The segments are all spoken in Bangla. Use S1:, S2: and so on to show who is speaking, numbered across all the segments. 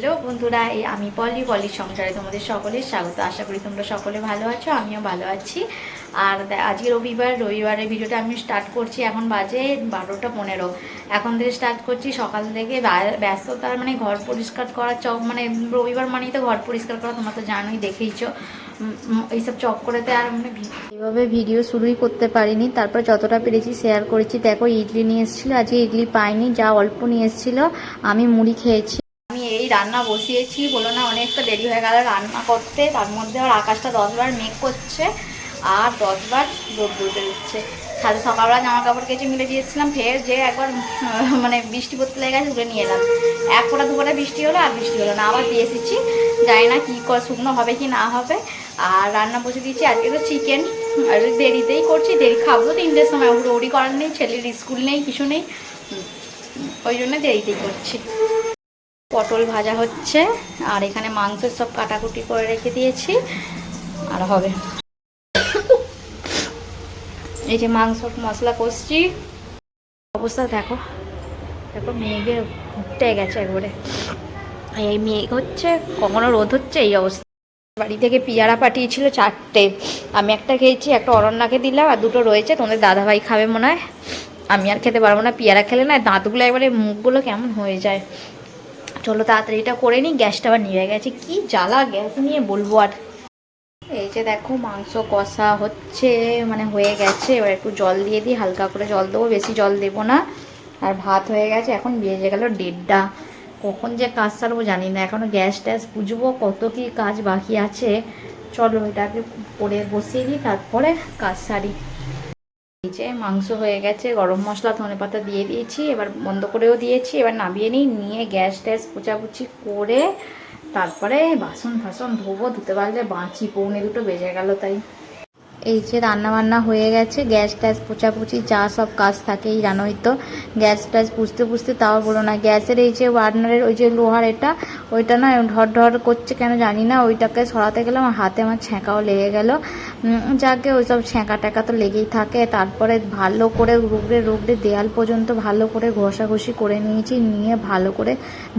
S1: হ্যালো বন্ধুরা, আমি পলির সংসারে তোমাদের সকলের স্বাগত। আশা করি তোমরা সকলে ভালো আছো, আমিও ভালো আছি। আর আজকে রবিবারের ভিডিওটা আমি স্টার্ট করছি। এখন বাজে 12টা 15। এখন থেকে স্টার্ট করছি। সকাল থেকে ব্যস্ততার মানে ঘর পরিষ্কার করা মানে রবিবার মানেই তো ঘর পরিষ্কার করা, তোমরা তো জানোই, দেখেইছো। এইসব করেতে আর মানে এইভাবে ভিডিও শুরুই করতে পারিনি। তারপর যতটা পেরেছি শেয়ার করেছি। দেখো, ইডলি নিয়ে এসেছিলো, আজকে ইডলি পাইনি, যা অল্প নিয়ে এসেছিলো আমি মুড়ি খেয়েছি। আমি এই রান্না বসিয়েছি, বলো না অনেকটা দেরি হয়ে গেল রান্না করতে। তার মধ্যে আর আকাশটা 10বার মেঘ করছে আর 10বার রোদ্দুর বেরোচ্ছে। তাহলে সকালবেলা জামা কাপড় কেচে মিলে দিয়েছিলাম, ফের যে একবার মানে বৃষ্টি পড়তে লেগে গেছে, তুলে নিয়ে এলাম। এক ফোঁটা দুপুরে বৃষ্টি হলো আর বৃষ্টি হলো না, আবার দিয়ে এসেছি। জানি না কী শুকনো হবে কি না হবে। আর রান্না বসে দিয়েছি, আজকে তো চিকেন। আর দেরিতেই করছি, দেরি খাবো 3টের সময়। ওড়ি করার নেই, ছেলের স্কুল নেই, কিছু নেই, ওই জন্য দেরিতেই করছি। পটল ভাজা হচ্ছে আর এখানে মাংসের সব কাটাকুটি করে রেখে দিয়েছি আর হবে। এই যে মাংস মশলা কষছি। অবস্থা দেখো, দেখো মেঘে উঠে গেছে একবারে। এই মেঘ হচ্ছে, কখনো রোদ হচ্ছে, এই অবস্থা। বাড়ি থেকে পেয়ারা পাঠিয়েছিল 4টে, আমি একটা খেয়েছি, একটা অরণ্যাকে দিলাম আর 2টো রয়েছে। তোমাদের দাদাভাই খাবে মনে হয়, আমি আর খেতে পারবো না। পেয়ারা খেলে না দাঁতগুলো একবারে, মুখগুলো কেমন হয়ে যায়। চলো তাড়াতাড়ি এটা করে নিই, গ্যাসটা আবার নিভে গেছে, কি জ্বালা গ্যাস নিয়ে বলবো আর। এই যে দেখো মাংস কষা হচ্ছে, মানে হয়ে গেছে। এবার একটু জল দিয়ে দিই, হালকা করে জল দেবো, বেশি জল দেবো না। আর ভাত হয়ে গেছে, এখন বেজে গেল 1:30। কখন যে কাজ সারবো জানি না, এখনও গ্যাস ট্যাস পুজবো, কত কি কাজ বাকি আছে। চলো এটাকে করে বসিয়ে দিই, তারপরে কাজ সারি। এই যে মাংস হয়ে গেছে, গরম মশলা ধনেপাতা দিয়ে দিয়েছি, এবার বন্ধ করেও দিয়েছি। এবার নামিয়ে নিয়ে গ্যাস ট্যাস পোছাপুছি করে তারপরে বাসন ফাসন ধোবো। ধুতে পারলে বাঁচি, 1:45 বেজে গেল তাই। এই যে রান্না বান্না হয়ে গেছে, গ্যাস ট্যাস পোছাপুছি যা সব কাজ থাকে, এই জানোই তো। গ্যাস ট্যাস পুছতে তাও বলো না, গ্যাসের এই যে বার্নারের ওই যে লোহার ওইটা না ঢর ঢর করছে কেন জানি না। ওইটাকে সরাতে গেলাম আর হাতে আমার ছ্যাঁকাও লেগে গেল। যাকে ওই সব ছ্যাঁকা ট্যাঁকা তো লেগেই থাকে। তারপরে ভালো করে রুগড়ে দেয়াল পর্যন্ত ভালো করে ঘষাঘষি করে নিয়েছি, নিয়ে ভালো করে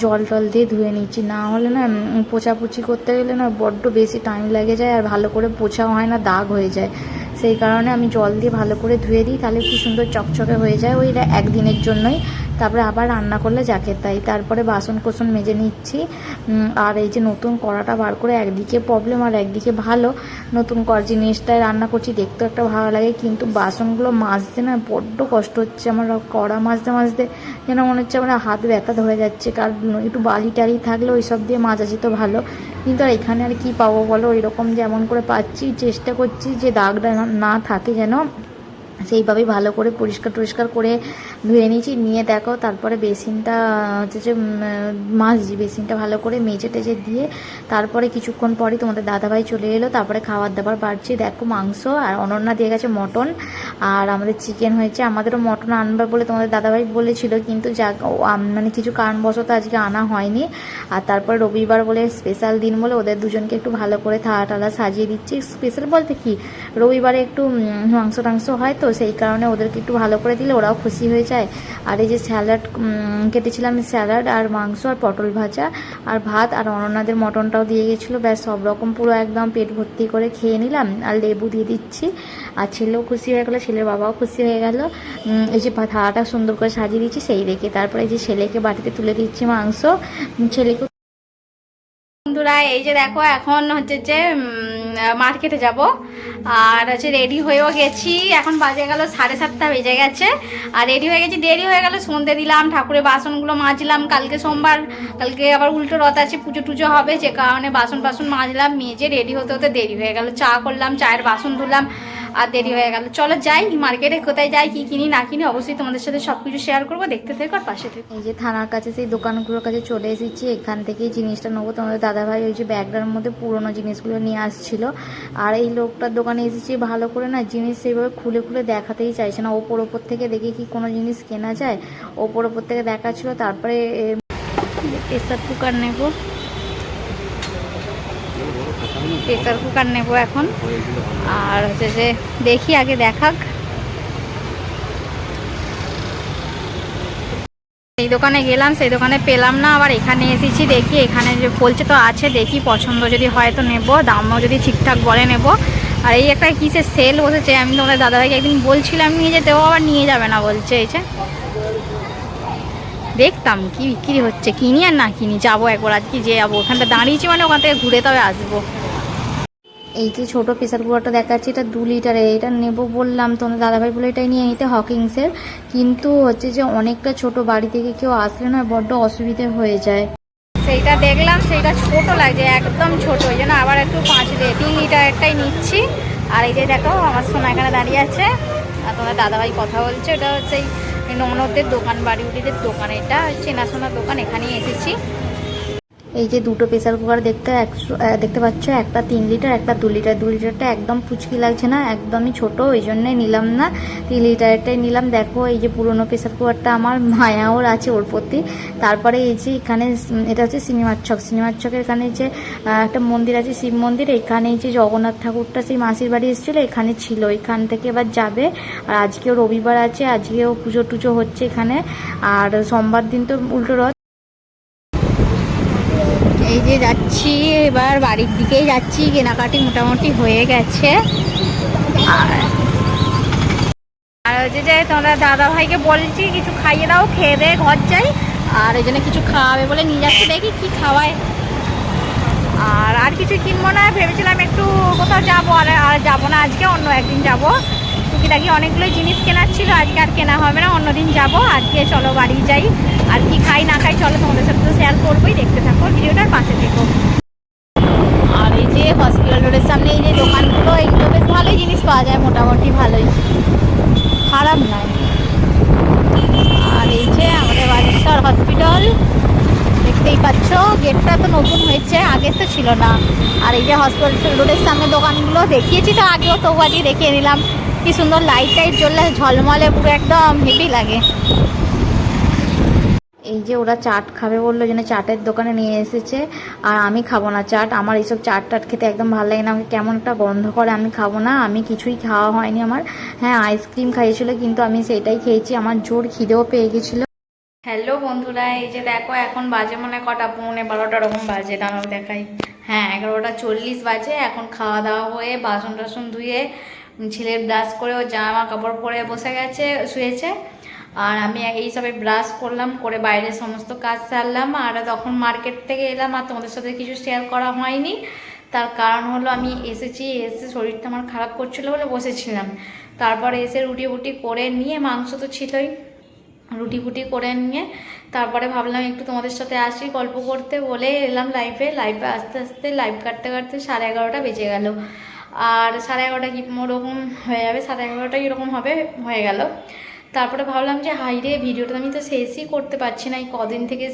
S1: জল দিয়ে ধুয়ে নিয়েছি। না হলে না পোছাপুছি করতে গেলে না বড্ড বেশি টাইম লেগে যায়, আর ভালো করে পোছাও হয় না, দাগ হয়ে যায়। সেই কারণে আমি জল দিয়ে ভালো করে ধুয়ে দিই, তাহলে কি সুন্দর চকচকে হয়ে যায়। ওই একদিনের জন্যই, তারপরে আবার রান্না করলে যাকে তাই। তারপরে বাসন কোসন মেজে নিচ্ছি। আর এই যে নতুন কড়াটা বার করে, একদিকে প্রবলেম আর একদিকে ভালো। নতুন জিনিসটায় রান্না করছি, দেখতে একটা ভালো লাগে, কিন্তু বাসনগুলো মাজতে না বড্ড কষ্ট হচ্ছে আমার। কড়া মাজতে যেন মনে হচ্ছে আমার হাত ব্যথা ধরে যাচ্ছে। কারণ একটু বালি টালি থাকলে ওই সব দিয়ে মাজা যেত ভালো, কিন্তু আর এখানে আর কি পাবো বলো। ওইরকম যেমন করে পাচ্ছি চেষ্টা করছি যে দাগটা না থাকে, যেন সেইভাবেই ভালো করে পরিষ্কার করে ধুয়ে নিয়েছি। নিয়ে দেখো তারপরে বেসিনটা হচ্ছে যে মাজছি, বেসিনটা ভালো করে মেজে টেজে দিয়ে তারপরে কিছুক্ষণ পরই তোমাদের দাদাভাই চলে এলো। তারপরে খাবার দাবার বাড়ছি। দেখো মাংস আর অনন্যা দিয়ে গেছে মটন, আর আমাদের চিকেন হয়েছে। আমাদেরও মটন আনবার বলে তোমাদের দাদাভাই বলেছিল, কিন্তু মানে কিছু কারণবশত আজকে আনা হয়নি। আর তারপর রবিবার বলে স্পেশাল দিন বলে ওদের দুজনকে একটু ভালো করে থালা টালা সাজিয়ে দিচ্ছি। স্পেশাল বলতে কি, রবিবারে একটু মাংস টাংস হয় তো, সেই কারণে ওদেরকে একটু ভালো করে দিলে ওরাও খুশি হয়ে যায়। আর এই যে স্যালাড কেটেছিলাম, স্যালাড আর মাংস আর পটল ভাজা আর ভাত, আর অনন্যাদের মটনটাও দিয়ে গেছিলো। ব্যাস সব রকম পুরো একদম পেট ভর্তি করে খেয়ে নিলাম। আর লেবু দিয়ে দিচ্ছি, আর ছেলেও খুশি হয়ে গেলো, ছেলের বাবাও খুশি হয়ে গেল। এই যে থালাটা সুন্দর করে সাজিয়ে দিচ্ছি সেই রেখে। তারপরে এই যে ছেলেকে বাটিতে তুলে দিচ্ছি মাংস, ছেলেকে। বন্ধুরা এই যে দেখো, এখন হচ্ছে যে মার্কেটে যাব, আর হচ্ছে রেডি হয়েও গেছি। এখন বাজে গেল 7:30 বেজে গেছে, আর রেডি হয়ে গেছি। দেরি হয়ে গেল, সন্ধে দিলাম, ঠাকুরের বাসনগুলো মাজলাম। কালকে সোমবার, কালকে আবার উল্টো রথ আছে, পুজো টুজো হবে, যে কারণে বাসন মাজলাম, মেজে রেডি হতে দেরি হয়ে গেল। চা করলাম, চায়ের বাসন ধুলাম, আর দেরি হয়ে গেল। চলো যাই মার্কেটে, কোথায় যাই, কি কিনি না কিনি অবশ্যই তোমাদের সাথে সব কিছু শেয়ার করবো, দেখতে থেকো আর পাশে থেকো। এই যে থানার কাছে সেই দোকানগুলোর কাছে চলে এসেছি, এখান থেকেই জিনিসটা নেবো। তোমাদের দাদাভাই ওই যে ব্যাগটার মধ্যে পুরোনো জিনিসগুলো নিয়ে আসছিল। আর এই লোকটার দোকানে এসেছি, ভালো করে না জিনিস সেইভাবে খুলে দেখাতেই চাইছে না। ওপর থেকে দেখে কি কোনো জিনিস কেনা যায়, ওপর থেকে দেখাচ্ছিল। তারপরে প্রেসার কুকার নেবো, এখন। আর হচ্ছে যে দেখি আগে দেখাক। এই দোকানে গেলাম, সেই দোকানে পেলাম না, আবার এখানে এসেছি, দেখি এখানে যে বলছে তো আছে, দেখি পছন্দ যদি হয় তো নেব, দামও যদি ঠিকঠাক বলে নেব। আর এই একটা কিসের সেল বসেছে, আমি তোমাদের দাদাভাইকে একদিন বলছিলাম নিয়ে যেতে, ও আবার নিয়ে যাবে না বলছে। এই যে দেখতাম কি বিক্রি হচ্ছে, কিনি আর না কিনি, যাবো একবার আজকে, যে যাবো ওখানটা দাঁড়িয়েছি মানে ওখান থেকে ঘুরে তবে আসবো। এই যে ছোটো প্রেসার কুকারটা দেখাচ্ছি, এটা 2 লিটারের, এটা নেব বললাম তোমাদের দাদাভাই বলে এটাই নিয়ে নিতে, হকিংসের। কিন্তু হচ্ছে যে অনেকটা ছোট, বাড়ি থেকে কেউ আসলে না বড্ড অসুবিধে হয়ে যায়। সেইটা দেখলাম, সেইটা ছোট লাগছে, একদম ছোট, ওই জন্য আবার একটু 3 লিটারেরটাই নিচ্ছি। আর এই যে দেখো আমার সোনা এখানে দাঁড়িয়ে আছে, আর তোমার দাদাভাই কথা বলছে, এটা হচ্ছে এই ননদদের দোকান, বাড়িউড়িদের দোকান, এটা চেনাশোনার দোকান, এখানেই এসেছি। এই যে দুটো প্রেসার কুকার দেখতে পাচ্ছ, একটা 3 লিটার, একটা 2 লিটার। 2 লিটারটা একদম পুচকি লাগছে না, একদমই ছোট, ওই জন্যই নিলাম না, 3 লিটারটাই নিলাম। দেখো এই যে পুরোনো প্রেসার কুকারটা আমার মায়াও আছে ওর প্রতি। তারপরে এই যে এখানে এটা হচ্ছে সিনেমার ছকের এখানে যে একটা মন্দির আছে, শিব মন্দির, এখানে যে জগন্নাথ ঠাকুরটা সেই মাসির বাড়ি এসেছিলো, এখানে ছিল, এখান থেকে এবার যাবে। আর আজকেও রবিবার আছে, আজকেও পুজো টুজো হচ্ছে এখানে, আর সোমবার দিন তো উল্টো রথ। এই যে যাচ্ছি, এবার বাড়ির দিকেই যাচ্ছি, কেনাকাটি মোটামুটি হয়ে গেছে। আর হচ্ছে যে তোমরা দাদা ভাইকে বলছি কিছু খাইয়ে দাও, খেয়ে দে ঘর যাই, আর ওই জন্য কিছু খাওয়াবে বলে নিয়ে যাচ্ছি, দেখি কি খাওয়ায়। আর কিছু কিনবো না, ভেবেছিলাম একটু কোথাও যাবো, আর যাবো না আজকে, অন্য একদিন যাবো। টুকিটাকি অনেকগুলো জিনিস কেনার ছিল, আজকে আর কেনা হবে না, অন্যদিন যাবো। আজকে চলো বাড়ি যাই, আর কি খাই না খাই চলো তোমাদের সাথে তো শেয়ার করবোই, দেখতে থাকো ভিডিওটার, পাশে থেকো। আর এই যে হসপিটাল রোডের সামনে এই যে দোকানগুলো, এইগুলো বেশ ভালোই জিনিস পাওয়া যায়, মোটামুটি ভালোই, খারাপ নয়। আর এই যে আমাদের বাগেশ্বর হসপিটাল, দেখতেই পাচ্ছ, গেটটা তো নতুন হয়েছে, আগে তো ছিল না। আর এই যে হসপিটাল রোডের সামনে দোকানগুলো দেখিয়েছি তো আগেও, তো আজকে দেখিয়ে নিলাম। কি সুন্দর লাইট টাইট জ্বললে ঝলমলে, পুরো একদম হেভি লাগে। এই যে ওরা চাট খাবে বললো, যেন চাটের দোকানে নিয়ে এসেছে, আর আমি খাবো না চাট, আমার এইসব চাট টাট খেতে একদম ভালো লাগে না, আমাকে কেমন একটা গন্ধ করে, আমি খাবো না, আমি কিছুই খাওয়া হয়নি আমার। হ্যাঁ আইসক্রিম খাইয়েছিল, কিন্তু আমি সেটাই খেয়েছি, আমার জোর খিদেও পেয়ে গেছিলো। হ্যালো বন্ধুরা, এই যে দেখো এখন বাজে মনে কটা, 11:30 ওরকম বাজে, দাঁড়াও দেখাই, হ্যাঁ 11:40 বাজে। এখন খাওয়া দাওয়া হয়ে বাসন টাসন ধুয়ে ছেলের ব্রাশ করে, ও জামা কাপড় পরে বসে গেছে, শুয়েছে। আর আমি এই সবে ব্রাশ করলাম, করে বাইরে সমস্ত কাজ সারলাম, আর তখন মার্কেট থেকে এলাম, আর তোমাদের সাথে কিছু শেয়ার করা হয়নি। তার কারণ হলো আমি এসে শরীরটা আমার খারাপ করছিলো বলে বসেছিলাম। তারপরে এসে রুটি বুটি করে নিয়ে, মাংস তো ছিলই, রুটি ফুটি করে নিয়ে তারপরে ভাবলাম একটু তোমাদের সাথে আসি গল্প করতে বলে এলাম লাইভে। আস্তে আস্তে লাইভ কাটতে কাটতে 11:30 বেজে গেল। আর 11:30 কি ওরকম হয়ে যাবে, 11:30 এরকম হবে, হয়ে গেল। তারপরে ভাবলাম যে হাইরে, ভিডিওটা আমি তো শেষই করতে পারছি না, এই কদিন থেকে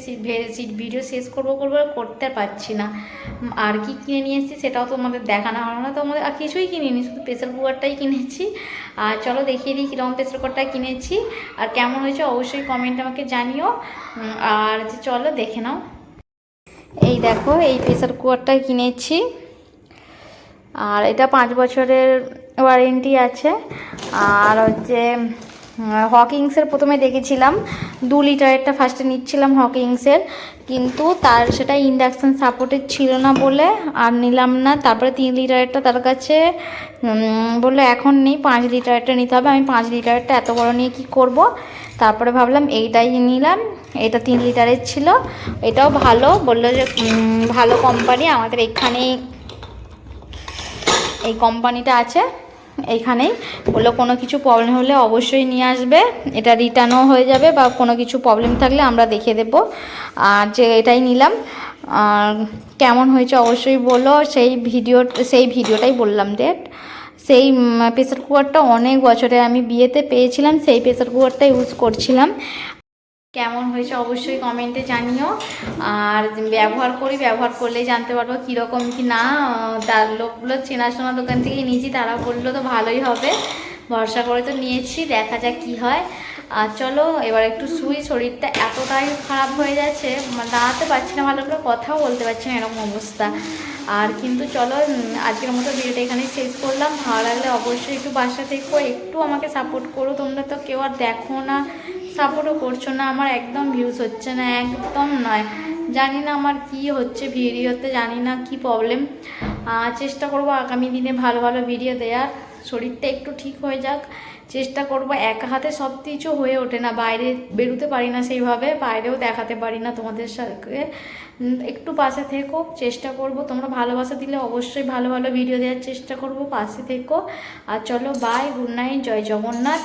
S1: ভিডিও শেষ করবো করতে পারছি না। আর কি কিনে নিয়ে এসেছি সেটাও তোমাদের দেখানো হলো না, তোমাদের আর কিছুই কিনিনি, শুধু প্রেসার কুকারটাই কিনেছি। আর চলো দেখিয়ে দিই কীরকম প্রেসার কুকারটা কিনেছি, আর কেমন হয়েছে অবশ্যই কমেন্ট আমাকে জানিও। আর চলো দেখে নাও। এই দেখো, এই প্রেসার কুকারটা কিনেছি, আর এটা 5 বছরের ওয়ারেন্টি আছে। আর হচ্ছে হকিংসের প্রথমে দেখেছিলাম, 2 লিটারেরটা ফার্স্টে নিচ্ছিলাম হকিংসের, কিন্তু তার সেটা ইন্ডাকশান সাপোর্টেড ছিল না বলে আর নিলাম না। তারপরে 3 লিটারেরটা তার কাছে বললো এখন নেই, 5 লিটারেরটা নিতে হবে। আমি 5 লিটারেরটা এত বড় নিয়ে কি করব, তারপরে ভাবলাম এইটাই নিলাম। এটা 3 লিটারের ছিল, এটাও ভালো, বললো যে ভালো কোম্পানি, আমাদের এখানেই এই কোম্পানিটা আছে, এইখানেই বললো কোনো কিছু প্রবলেম হলে অবশ্যই নিয়ে আসবে, এটা রিটার্নও হয়ে যাবে, বা কোনো কিছু প্রবলেম থাকলে আমরা দেখিয়ে দেবো। আর যে এটাই নিলাম, আর কেমন হয়েছে অবশ্যই বলো। সেই ভিডিওটাই বললাম ডেট। সেই প্রেসার কুকারটা অনেক বছরে আমি বিয়েতে পেয়েছিলাম, সেই প্রেসার কুকারটা ইউজ করছিলাম। কেমন হয়েছে অবশ্যই কমেন্টে জানিও। আর ব্যবহার করলেই জানতে পারবো কীরকম কি না। তার লোকগুলো চেনাশোনা দোকান থেকে নিয়েছি, তারা বললো তো ভালোই হবে, ভরসা করে তো নিয়েছি, দেখা যাক কি হয়। আর চলো এবার একটু শুই, শরীরটা এতটাই খারাপ হয়ে যাচ্ছে, দাঁড়াতে পারছি না, ভালো করে কথাও বলতে পারছি না, এরকম অবস্থা। আর কিন্তু চলো আজকের মতো ভিডিওটা এখানেই শেষ করলাম। ভালো লাগলে অবশ্যই একটু বাসা থেকো, একটু আমাকে সাপোর্ট করো, তোমরা তো কেউ আর দেখো না, সাপোর্টও করছো না, আমার একদম ভিউজ হচ্ছে না, একদম নয়। জানি না আমার কি হচ্ছে ভিডিওতে, জানি না কি প্রবলেম। চেষ্টা করব আগামী দিনে ভালো ভালো ভিডিও দেওয়ার, শরীরটা একটু ঠিক হয়ে যাক, চেষ্টা করব। একা হাতে সব কিছু হয়ে ওঠে না, বাইরে বেরোতে পারি না সেইভাবে, বাইরেও দেখাতে পারি না তোমাদের সাথে। একটু পাশে থেকো, চেষ্টা করব, তোমরা ভালোবাসা দিলে অবশ্যই ভালো ভালো ভিডিও দেওয়ার চেষ্টা করব, পাশে থেকো। আর চলো বাই, গুড নাইট, জয় জগন্নাথ।